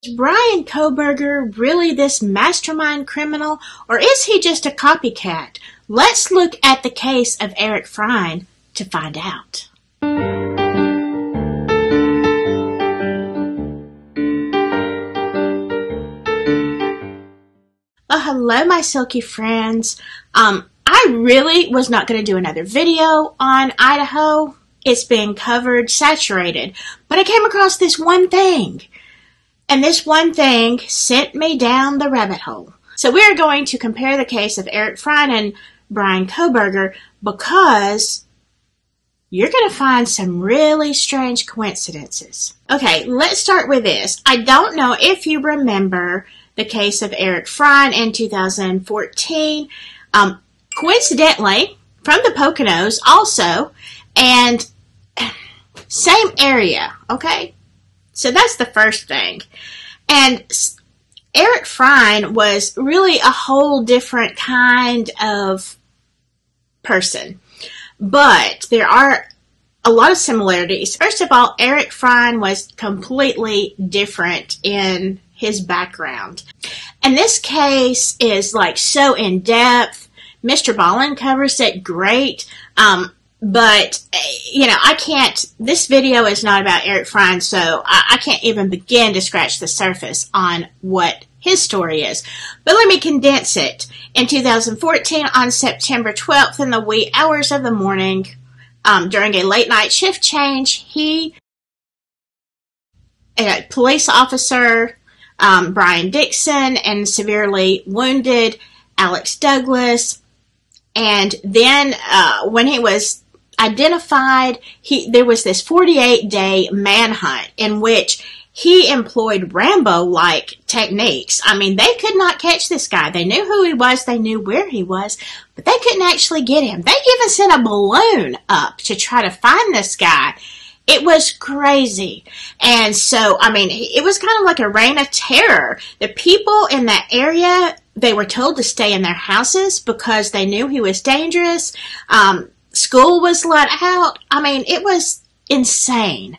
Is Bryan Kohberger really this mastermind criminal, or is he just a copycat? Let's look at the case of Eric Frein to find out. Well, hello, my silky friends. I really was not going to do another video on Idaho. It's been covered, saturated, but I came across this one thing. And this one thing sent me down the rabbit hole. So we are going to compare the case of Eric Frein and Bryan Kohberger because you're going to find some really strange coincidences. Okay, let's start with this. I don't know if you remember the case of Eric Frein in 2014. Coincidentally, from the Poconos also, and same area, okay? So that's the first thing. And Eric Frein was really a whole different kind of person. But there are a lot of similarities. First of all, Eric Frein was completely different in his background. And this case is like so in-depth. Mr. Ballin covers it great. But, you know, this video is not about Eric Frein, so I can't even begin to scratch the surface on what his story is. But let me condense it. In 2014, on September 12th, in the wee hours of the morning, during a late night shift change, a police officer, Brian Dixon, and severely wounded Alex Douglas. And then when he was identified, there was this 48-day manhunt in which he employed Rambo-like techniques. I mean, they could not catch this guy. They knew who he was. They knew where he was, but they couldn't actually get him. They even sent a balloon up to try to find this guy. It was crazy. And so, I mean, it was kind of like a reign of terror. The people in that area, they were told to stay in their houses because they knew he was dangerous. School was let out. I mean, it was insane.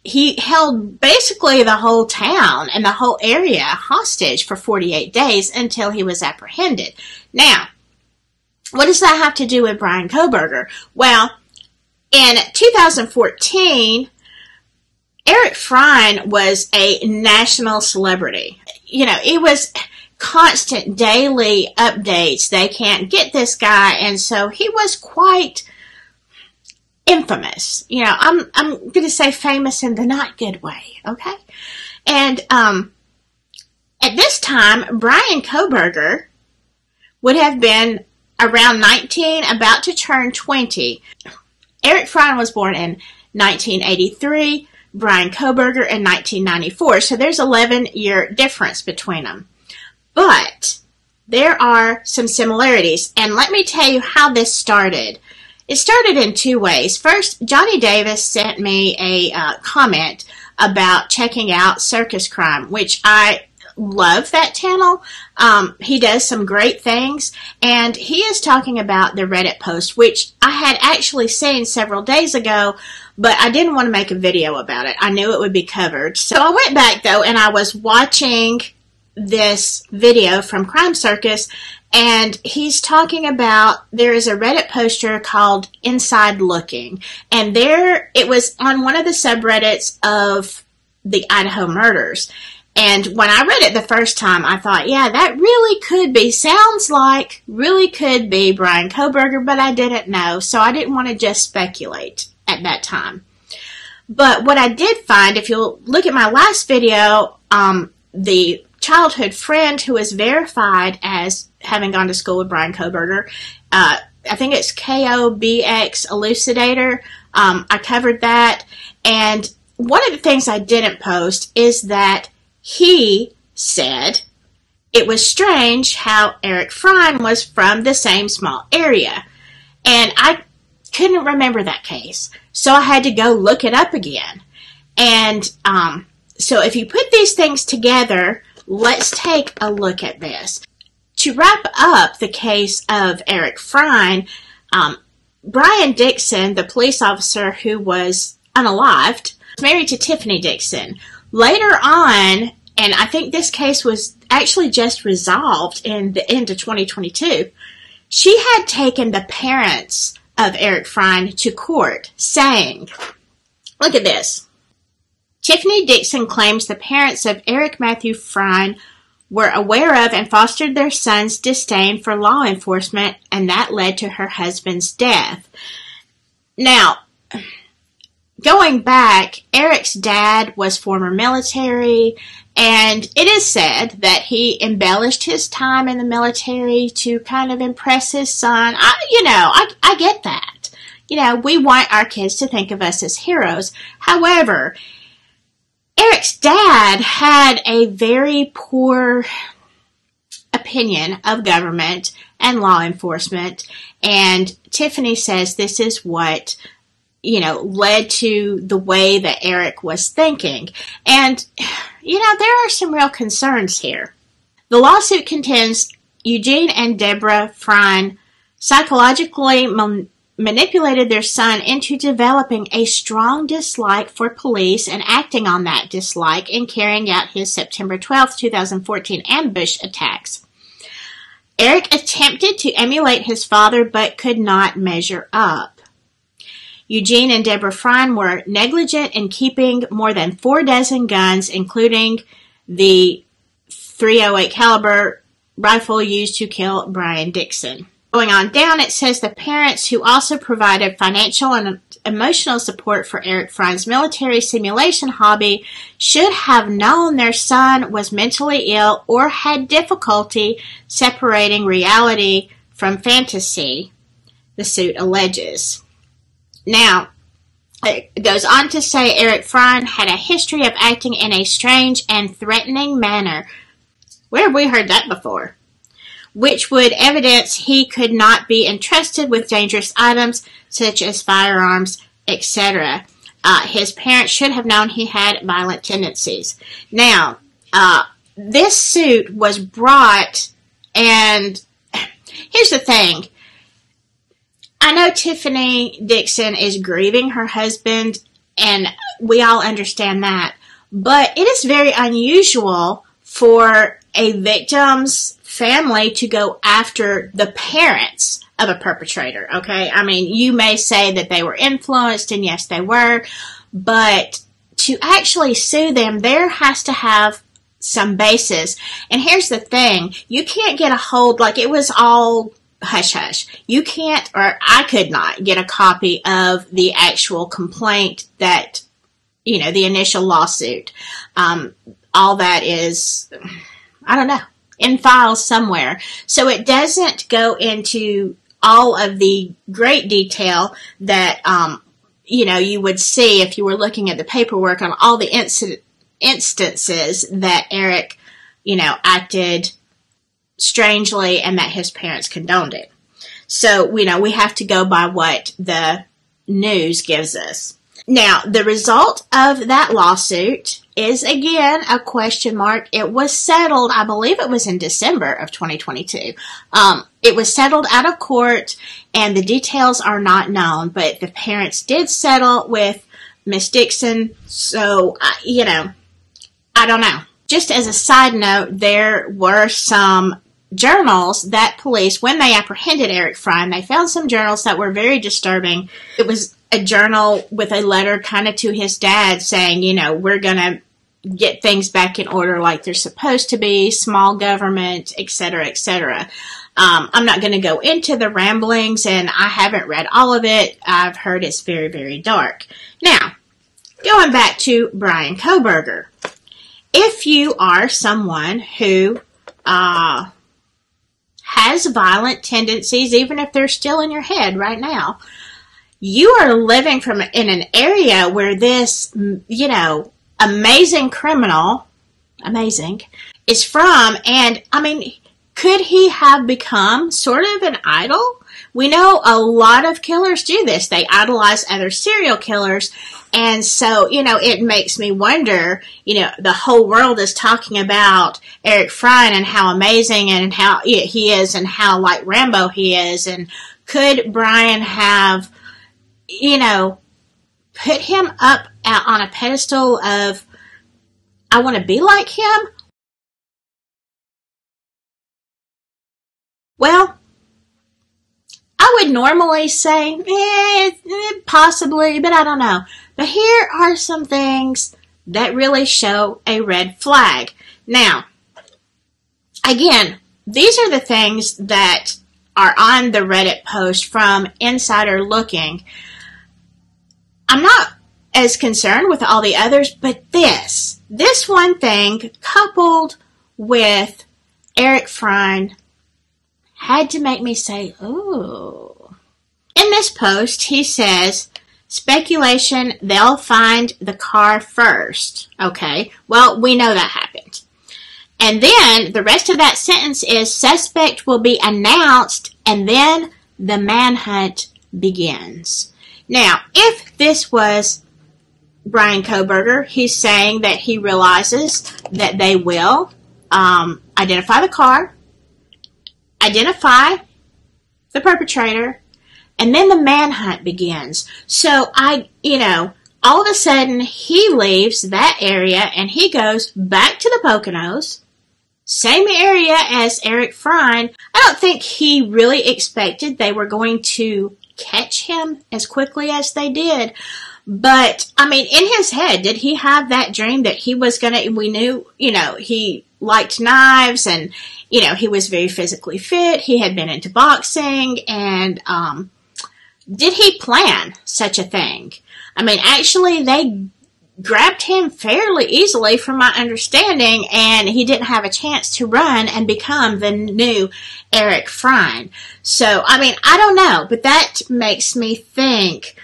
He held basically the whole town and the whole area hostage for 48 days until he was apprehended. Now, what does that have to do with Bryan Kohberger? Well, in 2014, Eric Frein was a national celebrity. You know, it was constant daily updates. They can't get this guy, and so he was quite infamous. You know, I'm going to say famous in the not good way, okay? And at this time, Bryan Kohberger would have been around 19, about to turn 20. Eric Frein was born in 1983, Bryan Kohberger in 1994, so there's 11-year difference between them. But there are some similarities, and let me tell you how this started. It started in two ways. First, Johnny Davis sent me a comment about checking out Circus Crime, which I love that channel. He does some great things, and he is talking about the Reddit post, which I had actually seen several days ago, but I didn't want to make a video about it. I knew it would be covered. So I went back, though, and I was watching this video from Crime Circus, and he's talking about, there is a Reddit poster called Inside Looking, and it was on one of the subreddits of the Idaho murders. And when I read it the first time, I thought, yeah, that really could be, really could be Bryan Kohberger, but I didn't know, so I didn't want to just speculate at that time. But what I did find, if you'll look at my last video, the childhood friend who is verified as having gone to school with Bryan Kohberger, I think it's KOBX Elucidator, I covered that, and one of the things I didn't post is that he said it was strange how Eric Frein was from the same small area. And I couldn't remember that case, so I had to go look it up again. And so if you put these things together, let's take a look at this. To wrap up the case of Eric Frein, Brian Dixon, the police officer who was unalived, was married to Tiffany Dixon. Later on, and I think this case was actually just resolved in the end of 2022. She had taken the parents of Eric Frein to court, saying, look at this. Tiffany Dixon claims the parents of Eric Matthew Frein were aware of and fostered their son's disdain for law enforcement, and that led to her husband's death. Now, going back, Eric's dad was former military, and it is said that he embellished his time in the military to kind of impress his son. I get that. We want our kids to think of us as heroes. However, Eric's dad had a very poor opinion of government and law enforcement, and Tiffany says this is what, led to the way that Eric was thinking. And, there are some real concerns here. The lawsuit contends Eugene and Deborah Frein psychologically manipulated their son into developing a strong dislike for police and acting on that dislike in carrying out his September 12, 2014 ambush attacks. Eric attempted to emulate his father but could not measure up. Eugene and Deborah Frein were negligent in keeping more than 4 dozen guns, including the .308 caliber rifle used to kill Bryan Dixon. Going on down, it says the parents, who also provided financial and emotional support for Eric Frein's military simulation hobby, should have known their son was mentally ill or had difficulty separating reality from fantasy, the suit alleges. Now, it goes on to say Eric Frein had a history of acting in a strange and threatening manner. Where have we heard that before? Which would evidence he could not be entrusted with dangerous items such as firearms, etc. His parents should have known he had violent tendencies. Now, this suit was brought, and here's the thing. I know Tiffany Dixon is grieving her husband, and we all understand that. But it is very unusual for a victim's family to go after the parents of a perpetrator, okay? I mean, you may say that they were influenced, and yes, they were, but to actually sue them, there has to have some basis. And here's the thing. You can't get a hold, like it was all hush-hush. You can't, or I could not, get a copy of the actual complaint that, the initial lawsuit. All that is, I don't know, in files somewhere. So it doesn't go into all of the great detail that, you would see if you were looking at the paperwork on all the instances that Eric, acted strangely and that his parents condoned it. So, we have to go by what the news gives us. Now, the result of that lawsuit is, again, a question mark. It was settled, I believe it was in December of 2022. It was settled out of court, and the details are not known, but the parents did settle with Miss Dixon, so, I don't know. Just as a side note, there were some journals that police, when they apprehended Eric Frein, they found some journals that were very disturbing. It was a journal with a letter kind of to his dad saying, we're going to get things back in order like they're supposed to be, small government, etc., etc. I'm not going to go into the ramblings, and I haven't read all of it. I've heard it's very, very dark. Now, going back to Bryan Kohberger. If you are someone who has violent tendencies, even if they're still in your head right now, you are living in an area where this, amazing criminal, is from, and, could he have become sort of an idol? We know a lot of killers do this. They idolize other serial killers, and so, it makes me wonder, the whole world is talking about Eric Frein and how amazing and how he is and how like Rambo he is, and could Bryan have, put him up on a pedestal of I want to be like him? Well, I would normally say, possibly, but I don't know. But here are some things that really show a red flag. Now, again, these are the things that are on the Reddit post from Insider Looking. I'm not as concerned with all the others, but this one thing coupled with Eric Frein had to make me say, ooh. In this post, he says, speculation, they'll find the car first. Okay, well, we know that happened. And then the rest of that sentence is, suspect will be announced, and then the manhunt begins. Now, if this was Bryan Kohberger, he's saying that he realizes that they will identify the car, identify the perpetrator, and then the manhunt begins. So all of a sudden he leaves that area and he goes back to the Poconos, same area as Eric Frein. I don't think he really expected they were going to catch him as quickly as they did. But, I mean, in his head, did he have that dream that he was we knew, he liked knives and, he was very physically fit. He had been into boxing and, did he plan such a thing? I mean, actually, they grabbed him fairly easily from my understanding, and he didn't have a chance to run and become the new Eric Frein. So, I mean, I don't know, but that makes me think,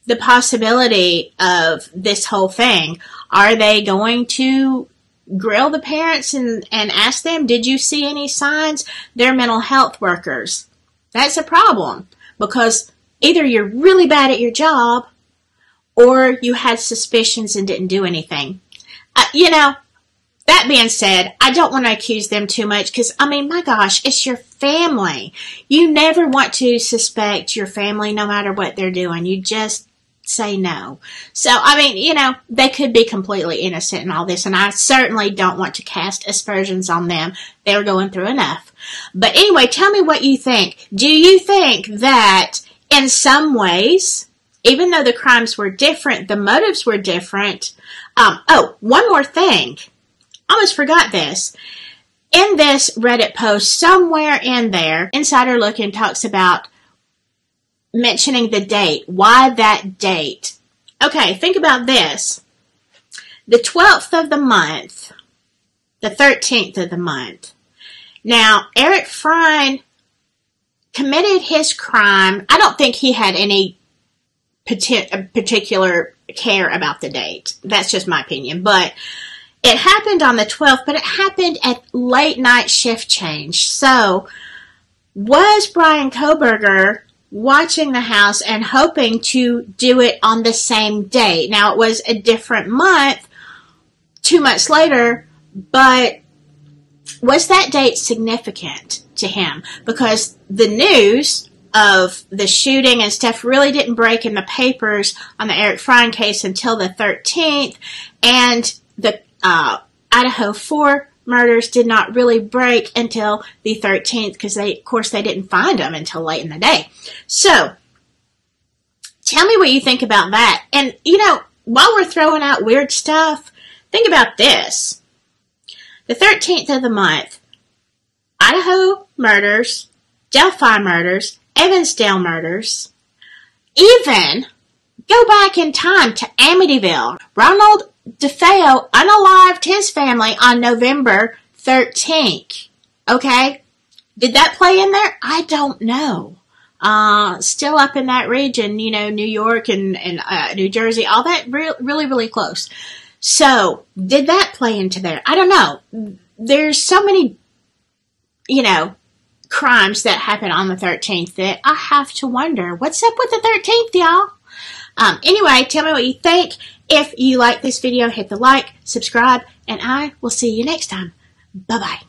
the possibility of this whole thing. Are they going to grill the parents and ask them, did you see any signs? They're mental health workers. That's a problem, because either you're really bad at your job or you had suspicions and didn't do anything. That being said, I don't want to accuse them too much because, I mean, my gosh, it's your family. You never want to suspect your family no matter what they're doing. You just say no. So, I mean, they could be completely innocent in all this, and I certainly don't want to cast aspersions on them. They're going through enough. But anyway, tell me what you think. Do you think that in some ways, even though the crimes were different, the motives were different? One more thing. Almost forgot this. In this Reddit post, somewhere in there, Insider Looking talks about mentioning the date. Why that date? Okay, think about this. The 12th of the month, the 13th of the month. Now, Eric Frein committed his crime. I don't think he had any particular care about the date. That's just my opinion. But it happened on the 12th, but it happened at late night shift change. So, was Bryan Kohberger watching the house and hoping to do it on the same day? Now, it was a different month, 2 months later, but was that date significant to him? Because the news of the shooting and stuff really didn't break in the papers on the Eric Frein case until the 13th, and the Idaho 4 murders did not really break until the 13th because of course they didn't find them until late in the day. So, tell me what you think about that. And, while we're throwing out weird stuff, think about this. The 13th of the month, Idaho murders, Delphi murders, Evansdale murders, even go back in time to Amityville. Ronald DeFeo unalived his family on November 13th. Okay? Did that play in there? I don't know. Still up in that region, New York and New Jersey, all that really, really close. So, did that play into there? I don't know. There's so many, crimes that happen on the 13th that I have to wonder, what's up with the 13th, y'all? Anyway, tell me what you think. If you like this video, hit the like, subscribe, and I will see you next time. Bye-bye.